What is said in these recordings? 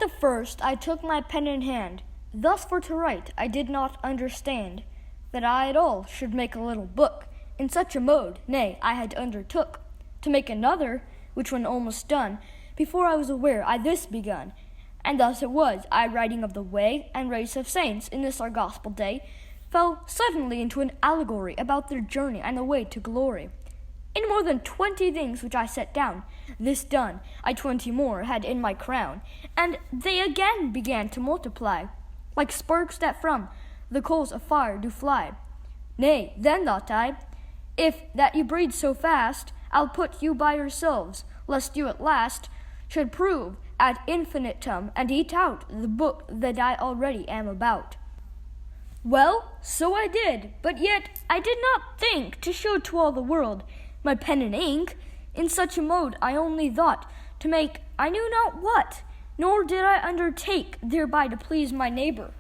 At the first I took my pen in hand, thus for to write I did not understand, that I at all should make a little book, in such a mode, nay, I had undertook, to make another, which when almost done, before I was aware I this begun, and thus it was, I writing of the way and race of saints in this our gospel day, fell suddenly into an allegory about their journey and the way to glory. In more than 20 things which I set down, this done, I 20 more had in my crown, and they again began to multiply, like sparks that from the coals of fire do fly. Nay, then thought I, if that you breed so fast, I'll put you by yourselves, lest you at last should prove ad infinitum and eat out the book that I already am about. Well, so I did, but yet I did not think to show to all the world my pen and ink. In such a mode I only thought to make I knew not what, nor did I undertake thereby to please my neighbor.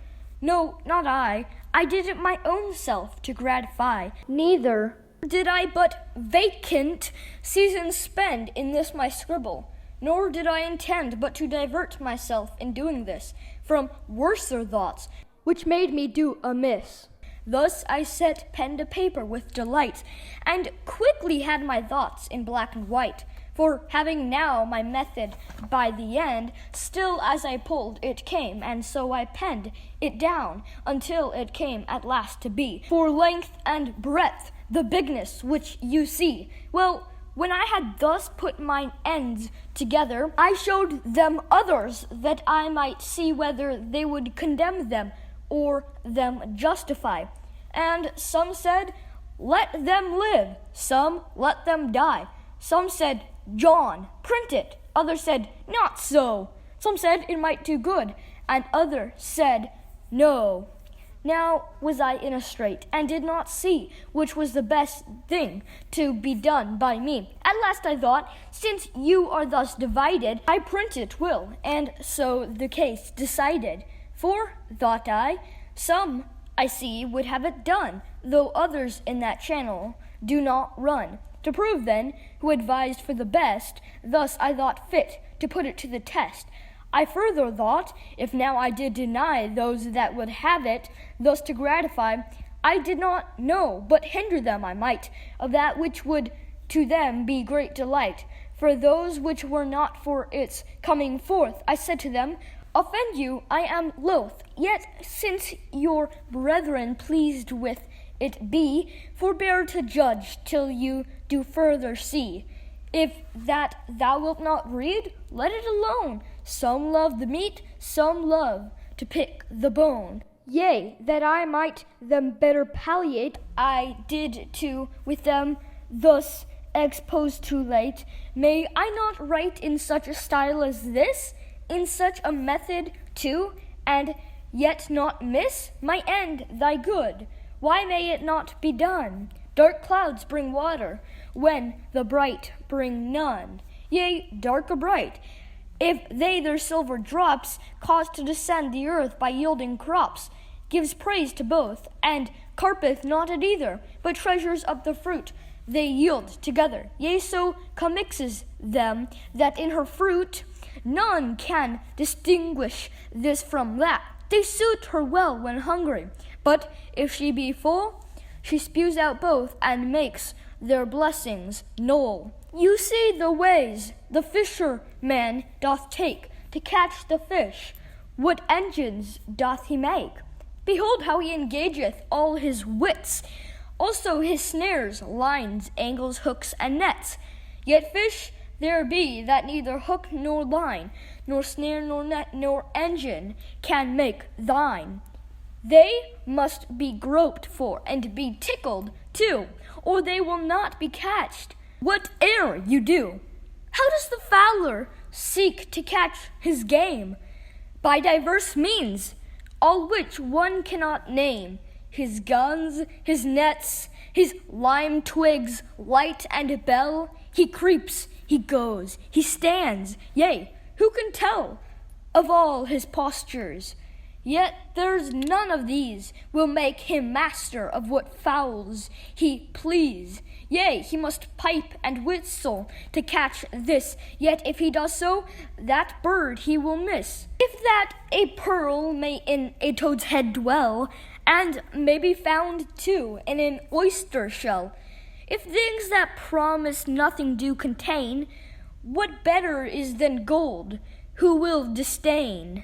No, not I did it my own self to gratify, neither did I but vacant seasons spend in this my scribble, nor did I intend but to divert myself in doing this from worser thoughts, which made me do amiss. Thus I set pen to paper with delight, and quickly had my thoughts in black and white. For having now my method by the end, still as I pulled it came, and so I penned it down until it came at last to be, for length and breadth, the bigness which you see. Well, when I had thus put mine ends together, I showed them others, that I might see whether they would condemn them or them justify. And some said, let them live. Some, let them die. Some said, John, print it. Others said, not so. Some said it might do good, and others said, no. Now was I in a strait, and did not see which was the best thing to be done by me. At last I thought, since you are thus divided, I print it will, and so the case decided. For, thought I, some, I see, would have it done, though others in that channel do not run. To prove then, who advised for the best, thus I thought fit to put it to the test. I further thought, if now I did deny those that would have it, thus to gratify, I did not know, but hinder them I might, of that which would to them be great delight. For those which were not for its coming forth, I said to them, offend you I am loath, yet since your brethren pleased with it be, forbear to judge till you do further see. If that thou wilt not read, let it alone. Some love the meat, some love to pick the bone. Yea, that I might them better palliate, I did too with them thus exposed too late. May I not write in such a style as this, in such a method too, and yet not miss my end thy good? Why may it not be done? Dark clouds bring water, when the bright bring none. Yea, dark or bright, if they their silver drops cause to descend the earth by yielding crops, gives praise to both, and carpeth not at either, but treasures up the fruit they yield together. Yea, so commixes them, that in her fruit none can distinguish this from that. They suit her well when hungry, but if she be full, she spews out both and makes their blessings null. You see the ways the fisherman doth take to catch the fish. What engines doth he make? Behold how he engageth all his wits, also his snares, lines, angles, hooks, and nets. Yet fish there be that neither hook nor line, nor snare nor net nor engine can make thine. They must be groped for and be tickled too, or they will not be catched, whate'er you do. How does the fowler seek to catch his game? By diverse means, all which one cannot name. His guns, his nets, his lime twigs, light and bell. He creeps, he goes, he stands, yea, who can tell of all his postures? Yet there's none of these will make him master of what fowls he please. Yea, he must pipe and whistle to catch this. Yet if he does so, that bird he will miss. If that a pearl may in a toad's head dwell, and may be found too in an oyster shell, if things that promise nothing do contain, what better is than gold, who will disdain?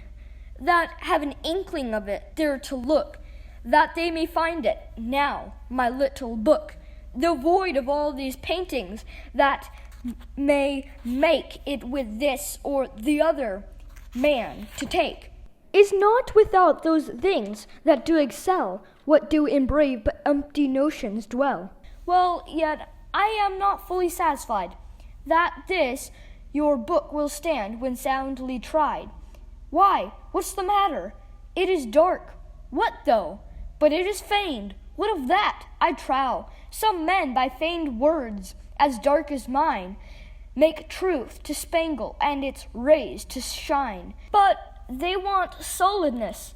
That have an inkling of it, dare to look, that they may find it. Now, my little book, though void of all these paintings, that may make it with this or the other man to take, is not without those things that do excel what do in brave but empty notions dwell. Well, yet I am not fully satisfied that this your book will stand when soundly tried. Why, what's the matter? It is dark. What though? But it is feigned. What of that? I trow. Some men by feigned words, as dark as mine, make truth to spangle and its rays to shine. But they want solidness.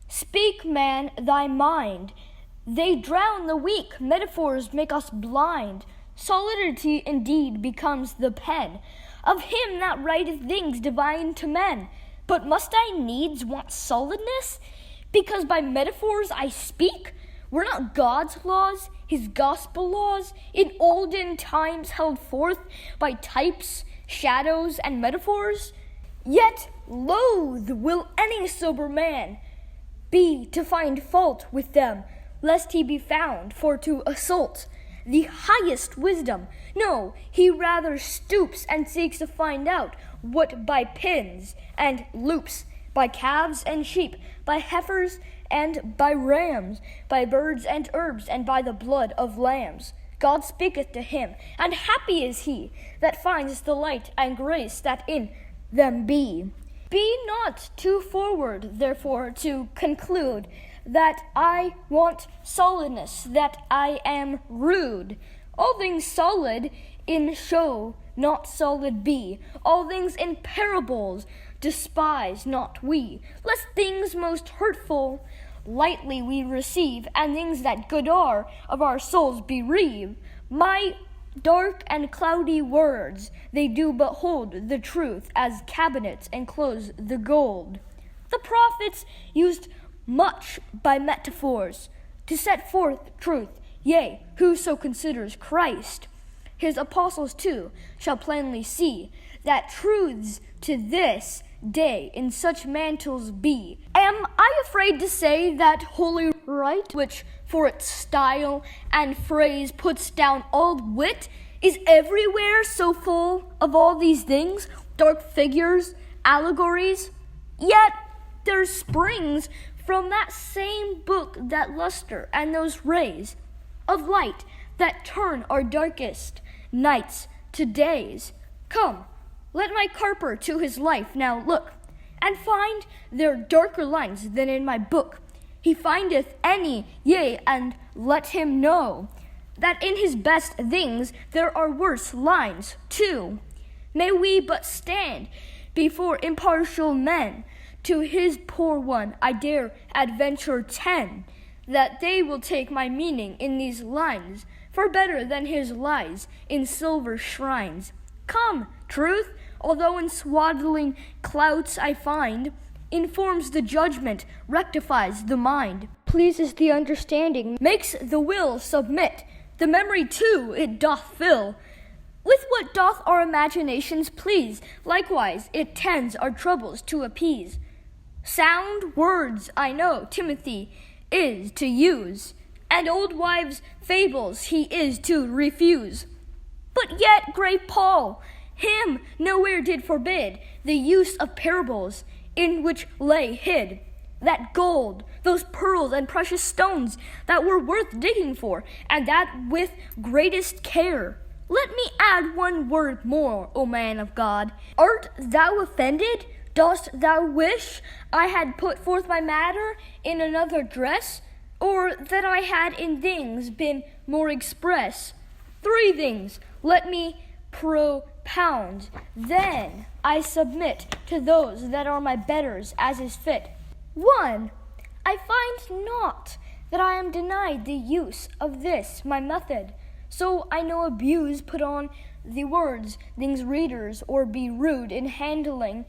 Speak, man, thy mind. They drown the weak. Metaphors make us blind. Solidity indeed becomes the pen of him that writeth things divine to men. But must I needs want solidness? Because by metaphors I speak? Were not God's laws, his gospel laws, in olden times held forth by types, shadows, and metaphors? Yet loath will any sober man be to find fault with them, lest he be found for to assault the highest wisdom. No, he rather stoops and seeks to find out what by pins and loops, by calves and sheep, by heifers and by rams, by birds and herbs, and by the blood of lambs. God speaketh to him, and happy is he that finds the light and grace that in them be. Be not too forward, therefore, to conclude that I want solidness, that I am rude. All things solid in show, not solid be. All things in parables despise not we. Lest things most hurtful lightly we receive, and things that good are of our souls bereave. My dark and cloudy words, they do but hold the truth as cabinets enclose the gold. The prophets used much by metaphors to set forth truth. Yea, whoso considers Christ, his apostles too, shall plainly see that truths to this day in such mantles be. Am I afraid to say that holy right, which for its style and phrase puts down all wit, is everywhere so full of all these things, dark figures, allegories? Yet there springs from that same book that luster and those rays of light that turn our darkest nights to days. Come, let my carper to his life now look, and find there darker lines than in my book. He findeth any, yea, and let him know that in his best things there are worse lines too. May we but stand before impartial men, to his poor one I dare adventure 10, that they will take my meaning in these lines for better than his lies in silver shrines. Come, truth, although in swaddling clouts I find, informs the judgment, rectifies the mind, pleases the understanding, makes the will submit, the memory too it doth fill. With what doth our imaginations please, likewise it tends our troubles to appease. Sound words I know Timothy is to use, and old wives' fables he is to refuse. But yet great Paul him nowhere did forbid the use of parables, in which lay hid that gold, those pearls and precious stones that were worth digging for, and that with greatest care. Let me add one word more, O man of God. Art thou offended? Dost thou wish I had put forth my matter in another dress, or that I had in things been more express? 3 things let me propound, then I submit to those that are my betters as is fit. 1. I find not that I am denied the use of this my method, so I no abuse put on the words, things readers, or be rude in handling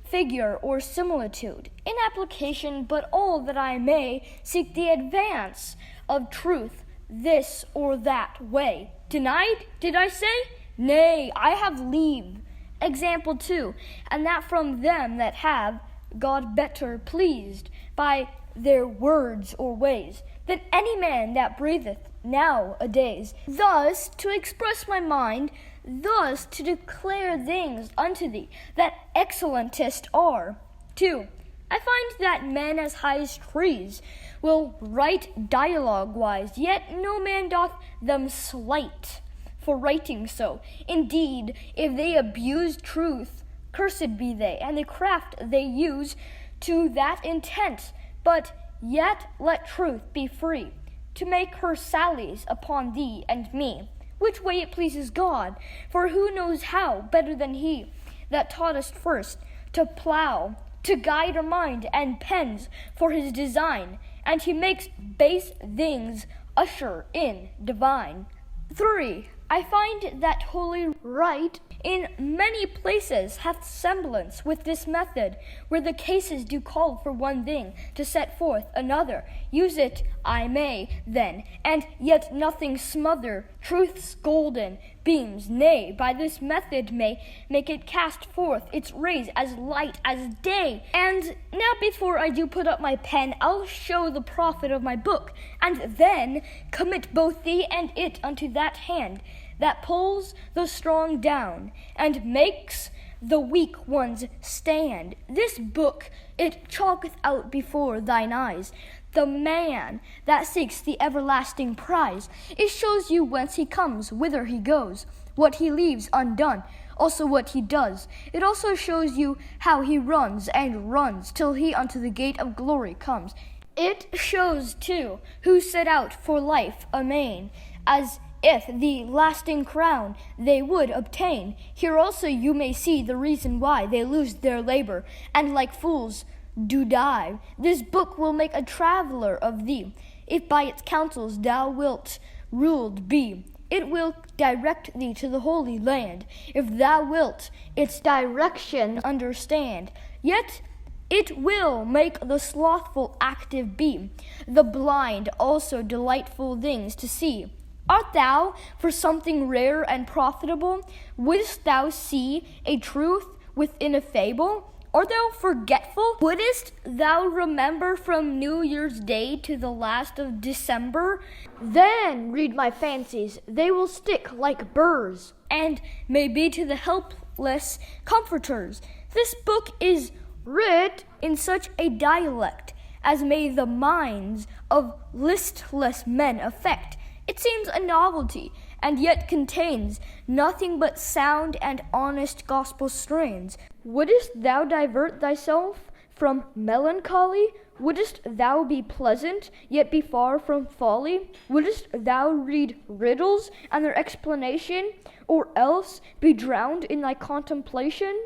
figure or similitude, in application, but all that I may seek the advance of truth this or that way. Denied, did I say? Nay, I have leave. Example 2, and that from them that have God better pleased by their words or ways than any man that breatheth nowadays. Thus to express my mind, thus to declare things unto thee that excellentest are. 2. I find that men as high as trees will write dialogue-wise, yet no man doth them slight for writing so. Indeed, if they abuse truth, cursed be they, and the craft they use to that intent. But yet let truth be free, to make her sallies upon thee and me, which way it pleases God. For who knows how, better than he that taught us first to plow, to guide our mind and pens for his design, and he makes base things usher in divine. 3. I find that holy right in many places hath semblance with this method, where the cases do call for one thing to set forth another. Use it I may then, and yet nothing smother truth's golden beams. Nay, by this method may make it cast forth its rays as light as day. And now before I do put up my pen, I'll show the profit of my book, and then commit both thee and it unto that hand that pulls the strong down and makes the weak ones stand. This book it chalketh out before thine eyes the man that seeks the everlasting prize. It shows you whence he comes, whither he goes, what he leaves undone, also what he does. It also shows you how he runs and runs till he unto the gate of glory comes. It shows too who set out for life amain, as if the lasting crown they would obtain. Here also you may see the reason why they lose their labor, and like fools do die. This book will make a traveler of thee, if by its counsels thou wilt ruled be. It will direct thee to the Holy Land, if thou wilt its direction understand. Yet it will make the slothful active be, the blind also delightful things to see. Art thou for something rare and profitable? Wouldst thou see a truth within a fable? Art thou forgetful? Wouldst thou remember from New Year's Day to the last of December? Then read my fancies, they will stick like burrs, and may be to the helpless comforters. This book is writ in such a dialect as may the minds of listless men affect. It seems a novelty, and yet contains nothing but sound and honest gospel strains. Wouldst thou divert thyself from melancholy? Wouldst thou be pleasant, yet be far from folly? Wouldst thou read riddles and their explanation, or else be drowned in thy contemplation?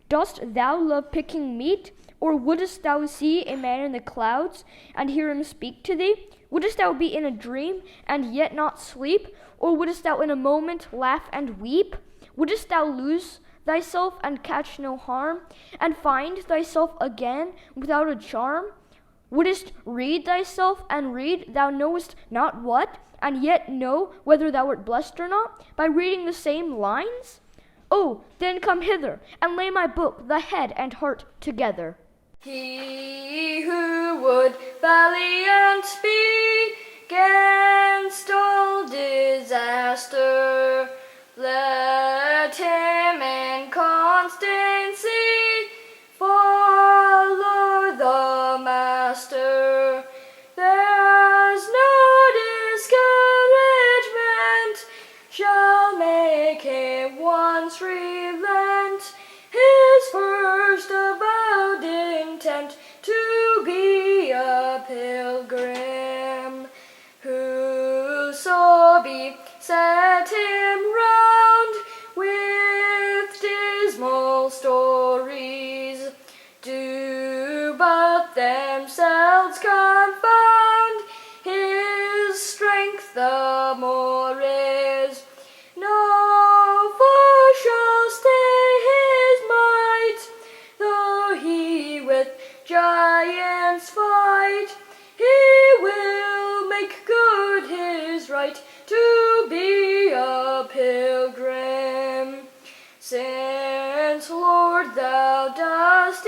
Dost thou love picking meat, or wouldst thou see a man in the clouds, and hear him speak to thee? Wouldst thou be in a dream, and yet not sleep? Or wouldst thou in a moment laugh and weep? Wouldst thou lose thyself and catch no harm, and find thyself again without a charm? Wouldst read thyself and read thou knowest not what, and yet know whether thou art blessed or not, by reading the same lines? Oh, then come hither, and lay my book, the head and heart together. He who would valiant be 'gainst all disaster, let him in constancy follow the Master. There's no discouragement shall make him once relent his first avowed intent to be a pilgrim. Whoso be set but themselves confound. His strength the more is. No foe shall stay his might, though he with giants fight. He will make good his right to be a pilgrim. Since, Lord, thou dost